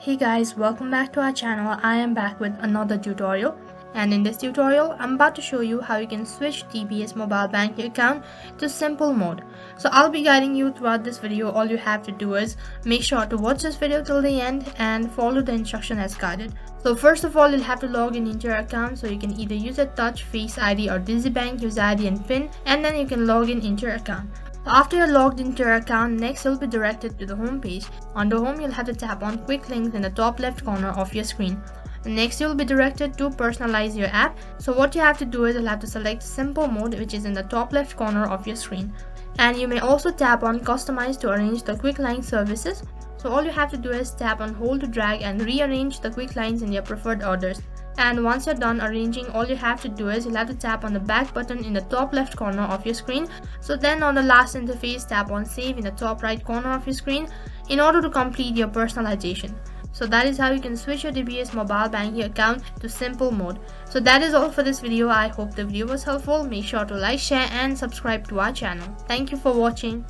Hey guys, welcome back to our channel. I am back with another tutorial, and in this tutorial I'm about to show you how you can switch DBS mobile banking account to simple mode. So I'll be guiding you throughout this video. All you have to do is make sure to watch this video till the end and follow the instruction as guided. So first of all, you'll have to log in into your account. So you can either use a touch, face ID or Digibank user ID and PIN, and then you can log in into your account. After you're logged into your account, next you'll be directed to the home page. Under home, you'll have to tap on quick links in the top left corner of your screen. Next, you'll be directed to personalize your app. So what you have to do is you'll have to select simple mode, which is in the top left corner of your screen. And you may also tap on customize to arrange the quick line services. So all you have to do is tap on hold to drag and rearrange the quick lines in your preferred orders. And once you're done arranging, all you have to do is you'll have to tap on the back button in the top left corner of your screen. So then on the last interface, tap on save in the top right corner of your screen in order to complete your personalization. So that is how you can switch your DBS mobile banking account to simple mode. So that is all for this video. I hope the video was helpful. Make sure to like, share and subscribe to our channel. Thank you for watching.